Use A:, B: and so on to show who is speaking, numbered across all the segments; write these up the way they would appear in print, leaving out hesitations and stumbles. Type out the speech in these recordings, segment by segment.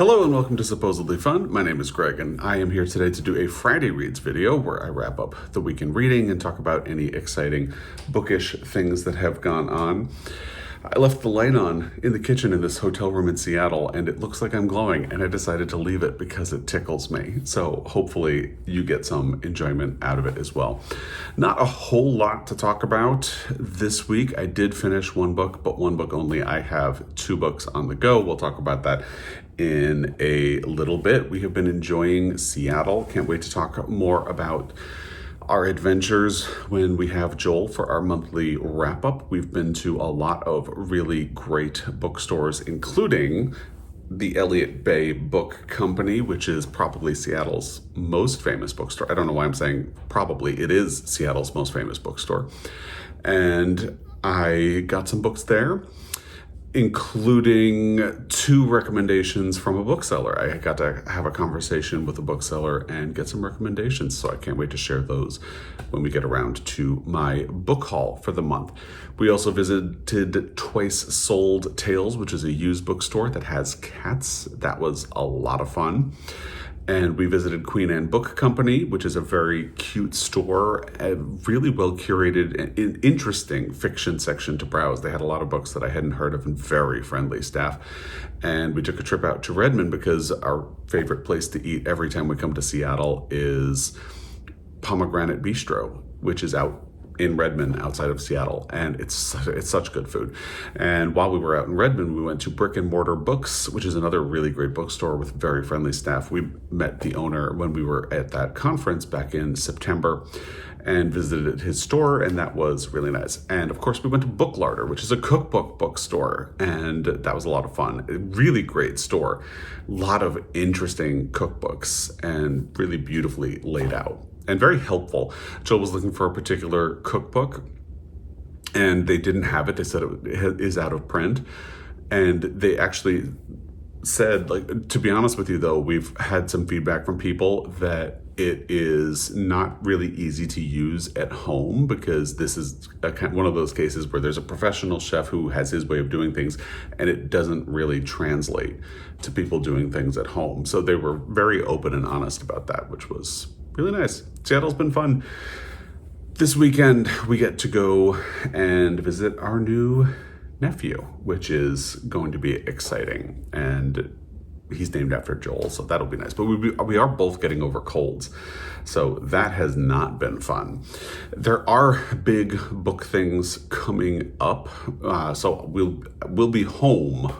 A: Hello and welcome to Supposedly Fun. My name is Greg and I am here today to do a Friday Reads video where I wrap up the week in reading and talk about any exciting bookish things that have gone on. I left the light on in the kitchen in this hotel room in Seattle and it looks like I'm glowing, and I decided to leave it because it tickles me. So hopefully you get some enjoyment out of it as well. Not a whole lot to talk about this week. I did finish one book, but one book only. I have two books on the go. We'll talk about that in a little bit. We have been enjoying Seattle. Can't wait to talk more about our adventures when we have Joel for our monthly wrap-up. We've been to a lot of really great bookstores, including the Elliott Bay Book Company, which is probably Seattle's most famous bookstore. I don't know why I'm saying probably. It is Seattle's most famous bookstore. And I got some books there, including two recommendations from a bookseller. I got to have a conversation with a bookseller and get some recommendations, so I can't wait to share those when we get around to my book haul for the month. We also visited Twice Sold Tales, which is a used bookstore that has cats. That was a lot of fun. And we visited Queen Anne Book Company, which is a very cute store, a really well curated and interesting fiction section to browse. They had a lot of books that I hadn't heard of and very friendly staff. And we took a trip out to Redmond because our favorite place to eat every time we come to Seattle is Pomegranate Bistro, which is out in Redmond outside of Seattle, and it's such good food. And while we were out in Redmond, we went to Brick and Mortar Books, which is another really great bookstore with very friendly staff. We met the owner when we were at that conference back in September and visited his store, and that was really nice. And of course we went to Book Larder, which is a cookbook bookstore, and that was a lot of fun. A really great store, a lot of interesting cookbooks and really beautifully laid out and very helpful. Joel was looking for a particular cookbook and they didn't have it. They said it is out of print. And they actually said, like, to be honest with you though, we've had some feedback from people that it is not really easy to use at home, because this is one of those cases where there's a professional chef who has his way of doing things and it doesn't really translate to people doing things at home. So they were very open and honest about that, which was really nice. Seattle's been fun. This weekend, we get to go and visit our new nephew, which is going to be exciting. And he's named after Joel, so that'll be nice. But we are both getting over colds, so that has not been fun. There are big book things coming up, so we'll be home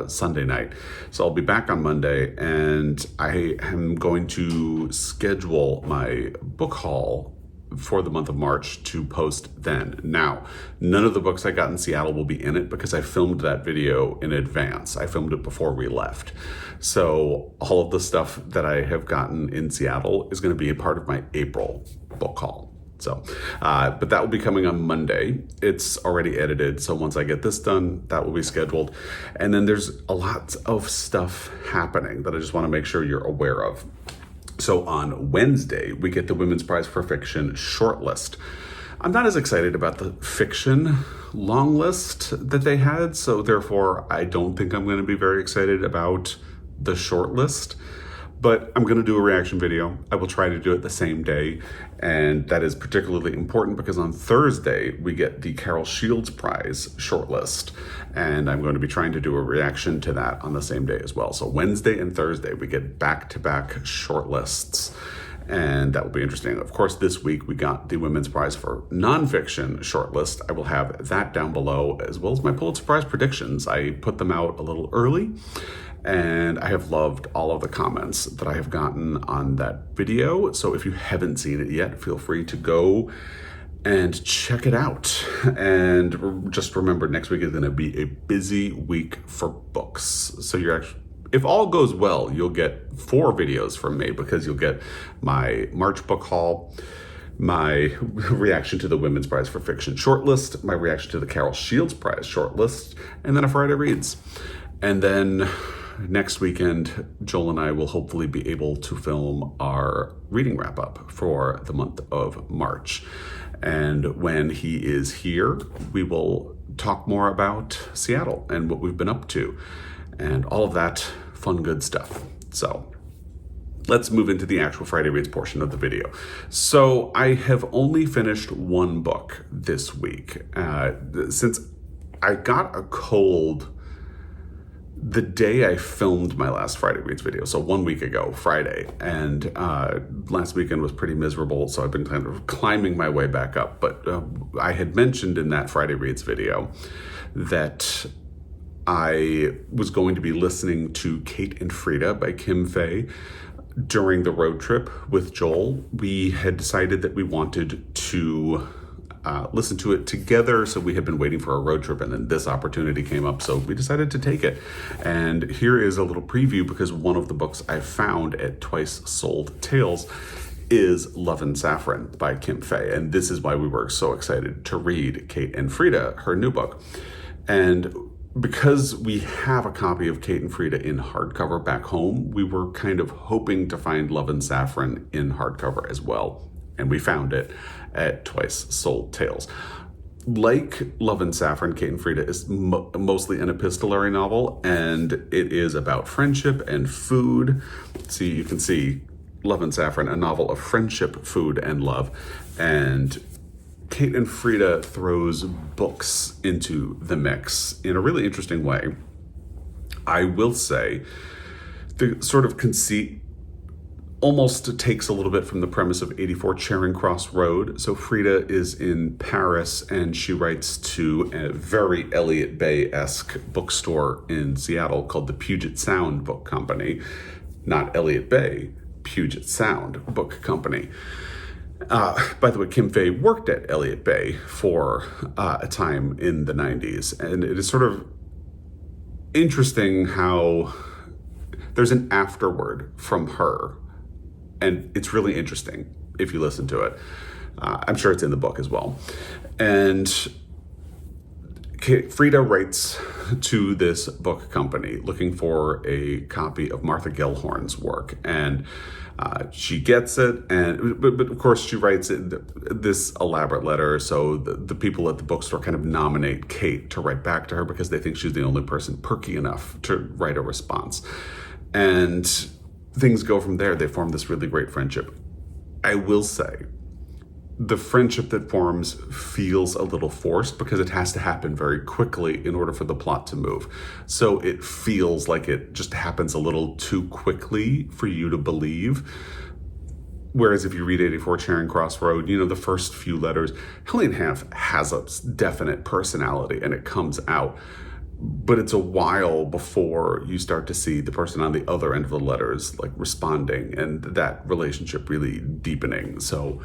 A: Sunday night. So I'll be back on Monday, and I am going to schedule my book haul for the month of March to post then. Now, none of the books I got in Seattle will be in it because I filmed that video in advance. I filmed it before we left. So all of the stuff that I have gotten in Seattle is going to be a part of my April book haul. So, but that will be coming on Monday. It's already edited, so once I get this done, that will be scheduled. And then there's a lot of stuff happening that I just want to make sure you're aware of. So on Wednesday, we get the Women's Prize for Fiction shortlist. I'm not as excited about the fiction long list that they had, so therefore I don't think I'm going to be very excited about the shortlist. But I'm going to do a reaction video. I will try to do it the same day, and that is particularly important because on Thursday we get the Carol Shields Prize shortlist, and I'm going to be trying to do a reaction to that on the same day as well. So Wednesday and Thursday we get back-to-back shortlists, and that will be interesting. Of course, this week we got the Women's Prize for Nonfiction shortlist. I will have that down below, as well as my Pulitzer Prize predictions. I put them out a little early, and I have loved all of the comments that I have gotten on that video. So if you haven't seen it yet, feel free to go and check it out. And just remember, next week is going to be a busy week for books. So if all goes well, you'll get 4 videos from me, because you'll get my March book haul, my reaction to the Women's Prize for Fiction shortlist, my reaction to the Carol Shields Prize shortlist, and then a Friday Reads. And then next weekend, Joel and I will hopefully be able to film our reading wrap-up for the month of March. And when he is here, we will talk more about Seattle and what we've been up to and all of that fun, good stuff. So let's move into the actual Friday Reads portion of the video. So I have only finished one book this week. Since I got a cold the day I filmed my last Friday Reads video, so 1 week ago, Friday, and last weekend was pretty miserable, so I've been kind of climbing my way back up. But I had mentioned in that Friday Reads video that I was going to be listening to Kate and Frida by Kim Fay during the road trip with Joel. We had decided that we wanted to listen to it together, so we had been waiting for a road trip, and then this opportunity came up, so we decided to take it. And here is a little preview, because one of the books I found at Twice Sold Tales is Love and Saffron by Kim Fay, and this is why we were so excited to read Kate and Frida, her new book. And because we have a copy of Kate and Frida in hardcover back home, we were kind of hoping to find Love and Saffron in hardcover as well. And we found it at Twice Sold Tales. Like Love and Saffron, Kate and Frida is mostly an epistolary novel, and it is about friendship and food. See, you can see Love and Saffron, a novel of friendship, food, and love. And Kate and Frida throws books into the mix in a really interesting way. I will say the sort of conceit almost takes a little bit from the premise of 84 Charing Cross Road. So Frida is in Paris, and she writes to a very Elliott Bay-esque bookstore in Seattle called the Puget Sound Book Company. Not Elliott Bay, Puget Sound Book Company. By the way, Kim Fay worked at Elliott Bay for a time in the 90s, and it is sort of interesting how there's an afterword from her, and it's really interesting if you listen to it. I'm sure it's in the book as well. And Frida writes to this book company looking for a copy of Martha Gellhorn's work, and she gets it, but of course she writes this elaborate letter, so the people at the bookstore kind of nominate Kate to write back to her because they think she's the only person perky enough to write a response. And things go from there. They form this really great friendship. I will say, the friendship that forms feels a little forced because it has to happen very quickly in order for the plot to move. So it feels like it just happens a little too quickly for you to believe. Whereas if you read 84 Charing Cross Road, the first few letters, Helene Hanff has a definite personality and it comes out. But it's a while before you start to see the person on the other end of the letters like responding and that relationship really deepening. So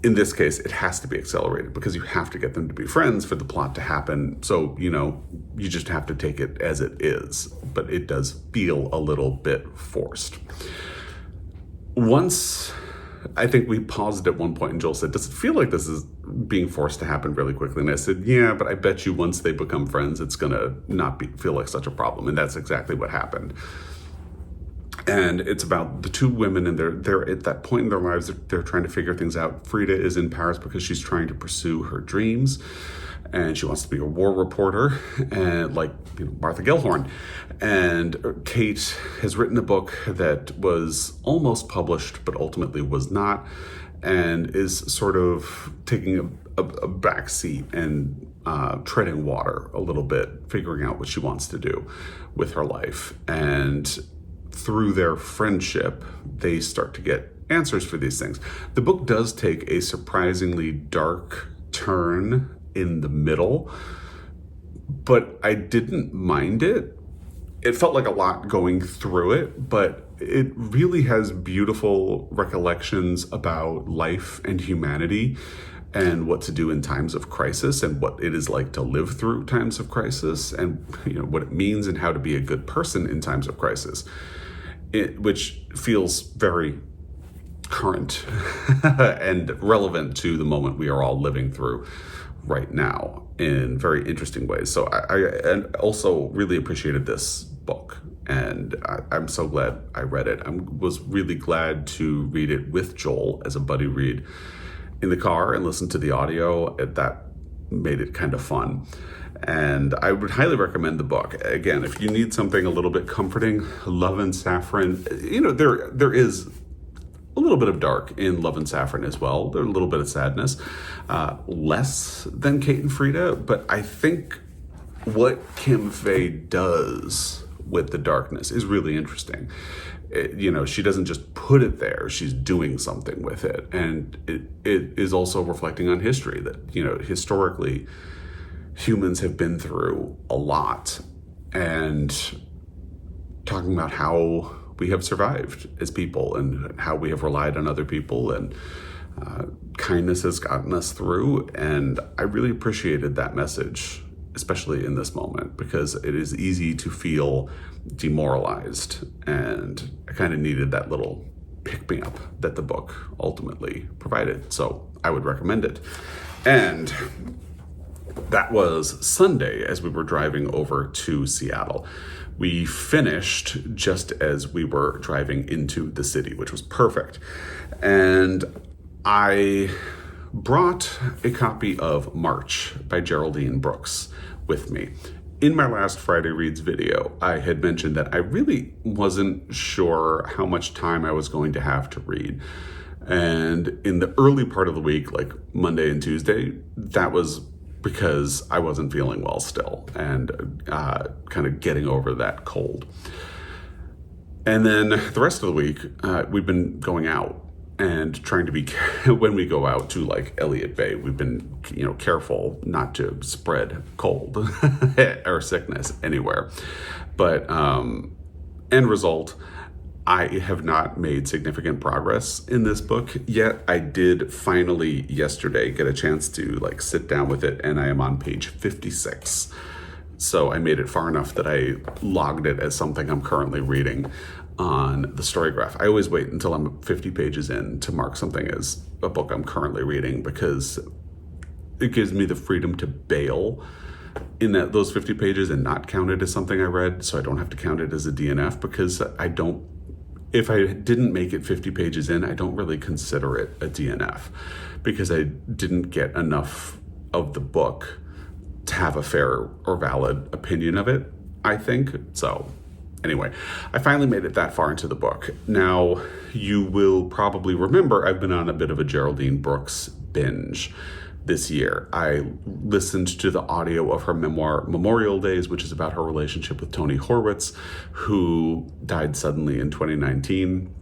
A: in this case, it has to be accelerated because you have to get them to be friends for the plot to happen. So, you just have to take it as it is. But it does feel a little bit forced. Once, I think we paused at one point and Joel said, does it feel like this is being forced to happen really quickly? And I said, yeah, but I bet you once they become friends, it's going to not feel like such a problem. And that's exactly what happened. And it's about the two women, and they're at that point in their lives, they're trying to figure things out. Frida is in Paris because she's trying to pursue her dreams, and she wants to be a war reporter, and like Martha Gellhorn. And Kate has written a book that was almost published, but ultimately was not, and is sort of taking a back seat and treading water a little bit, figuring out what she wants to do with her life. And through their friendship, they start to get answers for these things. The book does take a surprisingly dark turn in the middle, but I didn't mind it. It felt like a lot going through it, but it really has beautiful recollections about life and humanity and what to do in times of crisis and what it is like to live through times of crisis and what it means and how to be a good person in times of crisis. Which feels very current and relevant to the moment we are all living through right now in very interesting ways. So I also really appreciated this book, and I'm so glad I read it. I was really glad to read it with Joel as a buddy read in the car and listen to the audio. That made it kind of fun. And I would highly recommend the book. Again, if you need something a little bit comforting, Love and Saffron, there is a little bit of dark in Love and Saffron as well. There's a little bit of sadness, less than Kate and Frida, but I think what Kim Fay does with the darkness is really interesting. She doesn't just put it there, she's doing something with it. And it is also reflecting on history that, historically, humans have been through a lot, and talking about how we have survived as people and how we have relied on other people, and kindness has gotten us through. And I really appreciated that message, especially in this moment, because it is easy to feel demoralized, and I kind of needed that little pick-me-up that the book ultimately provided. So I would recommend it. And that was Sunday as we were driving over to Seattle. We finished just as we were driving into the city, which was perfect. And I brought a copy of March by Geraldine Brooks with me. In my last Friday Reads video, I had mentioned that I really wasn't sure how much time I was going to have to read. And in the early part of the week, like Monday and Tuesday, that was because I wasn't feeling well still, and kind of getting over that cold. And then the rest of the week, we've been going out and trying to be, when we go out to like Elliott Bay, we've been, careful not to spread cold or sickness anywhere. But end result, I have not made significant progress in this book yet. I did finally yesterday get a chance to sit down with it, and I am on page 56. So I made it far enough that I logged it as something I'm currently reading on the Storygraph. I always wait until I'm 50 pages in to mark something as a book I'm currently reading, because it gives me the freedom to bail in those 50 pages and not count it as something I read, so I don't have to count it as a DNF, because if I didn't make it 50 pages in, I don't really consider it a DNF, because I didn't get enough of the book to have a fair or valid opinion of it, I think. So anyway, I finally made it that far into the book. Now, you will probably remember I've been on a bit of a Geraldine Brooks binge this year. I listened to the audio of her memoir, Memorial Days, which is about her relationship with Tony Horwitz, who died suddenly in 2019.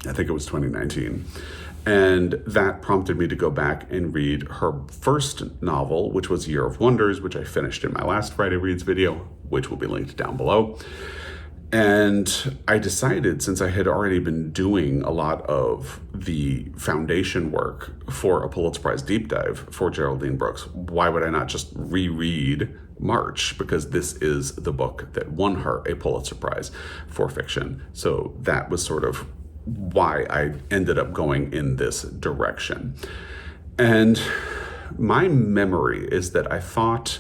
A: I think it was 2019. And that prompted me to go back and read her first novel, which was Year of Wonders, which I finished in my last Friday Reads video, which will be linked down below. And I decided, since I had already been doing a lot of the foundation work for a Pulitzer Prize deep dive for Geraldine Brooks, why would I not just reread March? Because this is the book that won her a Pulitzer Prize for fiction. So that was sort of why I ended up going in this direction. And my memory is that I thought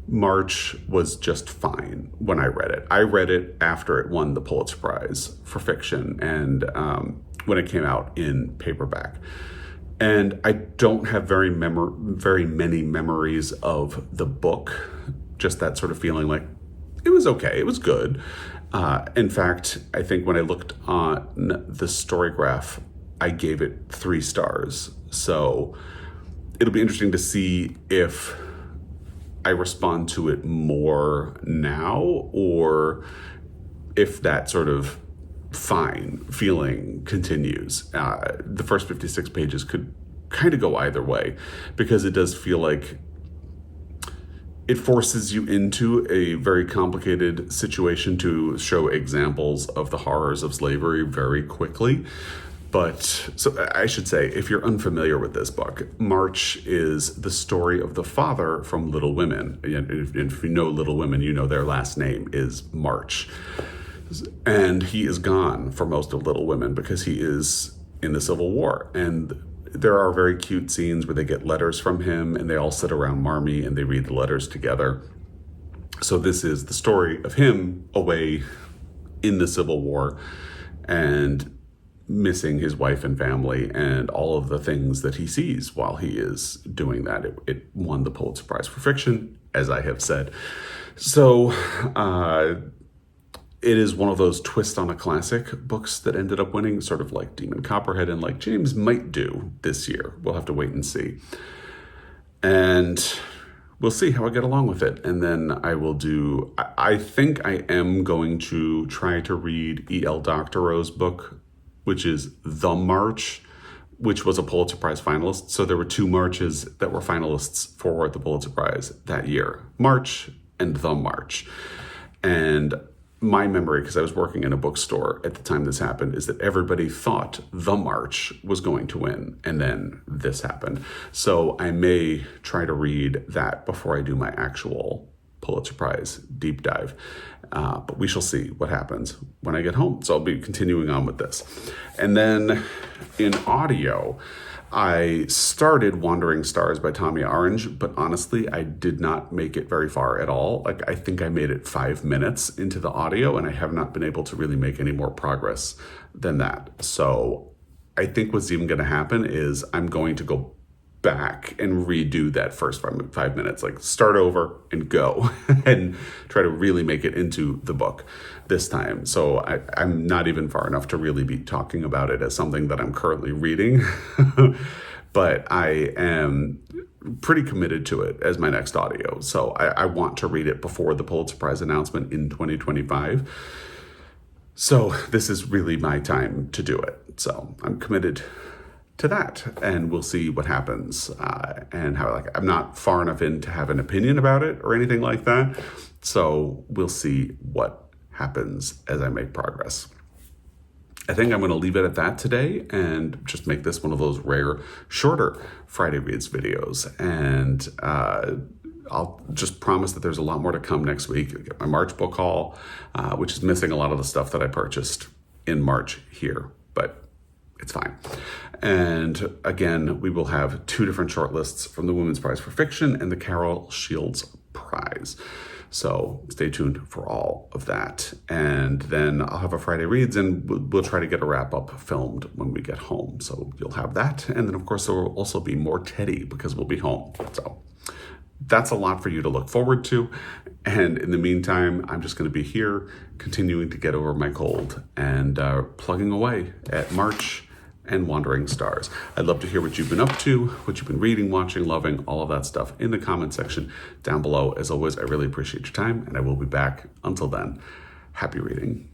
A: March was just fine when I read it. I read it after it won the Pulitzer Prize for fiction, and when it came out in paperback. And I don't have very many memories of the book, just that sort of feeling like it was okay, it was good. In fact, I think when I looked on the Storygraph, I gave it 3 stars. So it'll be interesting to see if I respond to it more now, or if that sort of fine feeling continues. The first 56 pages could kind of go either way, because it does feel like it forces you into a very complicated situation to show examples of the horrors of slavery very quickly. But, so I should say, if you're unfamiliar with this book, March is the story of the father from Little Women. If you know Little Women, you know their last name is March. And he is gone for most of Little Women because he is in the Civil War. And there are very cute scenes where they get letters from him, and they all sit around Marmee and they read the letters together. So this is the story of him away in the Civil War and missing his wife and family and all of the things that he sees while he is doing that. It won the Pulitzer Prize for fiction. as I have said. So it is one of those twist on a classic books that ended up winning, sort of like Demon Copperhead and like James might do this year. We'll have to wait and see. And we'll see how I get along with it. And then I think I am going to try to read E.L. Doctorow's book, which is The March, which was a Pulitzer Prize finalist. So there were 2 marches that were finalists for the Pulitzer Prize that year, March and The March. And my memory, because I was working in a bookstore at the time this happened, is that everybody thought The March was going to win, and then this happened. So I may try to read that before I do my actual Pulitzer Prize deep dive. But we shall see what happens when I get home. So I'll be continuing on with this. And then in audio, I started Wandering Stars by Tommy Orange, but honestly, I did not make it very far at all. Like, I think I made it 5 minutes into the audio, and I have not been able to really make any more progress than that. So I think what's even going to happen is I'm going to go back and redo that first 5 minutes, like start over and go and try to really make it into the book this time. So I'm not even far enough to really be talking about it as something that I'm currently reading, but I am pretty committed to it as my next audio. So I want to read it before the Pulitzer Prize announcement in 2025. So this is really my time to do it. So I'm committed to that, and we'll see what happens and how. Like, I'm not far enough in to have an opinion about it or anything like that, so we'll see what happens as I make progress. I think I'm going to leave it at that today and just make this one of those rare, shorter Friday Reads videos. And I'll just promise that there's a lot more to come next week. I get my March book haul, which is missing a lot of the stuff that I purchased in March here, but it's fine. And again, we will have 2 different shortlists from the Women's Prize for Fiction and the Carol Shields Prize. So stay tuned for all of that. And then I'll have a Friday Reads, and we'll try to get a wrap-up filmed when we get home. So you'll have that. And then, of course, there will also be more Teddy because we'll be home. So that's a lot for you to look forward to. And in the meantime, I'm just going to be here continuing to get over my cold and plugging away at March and Wandering Stars. I'd love to hear what you've been up to, what you've been reading, watching, loving, all of that stuff in the comment section down below. As always, I really appreciate your time, and I will be back. Until then, happy reading.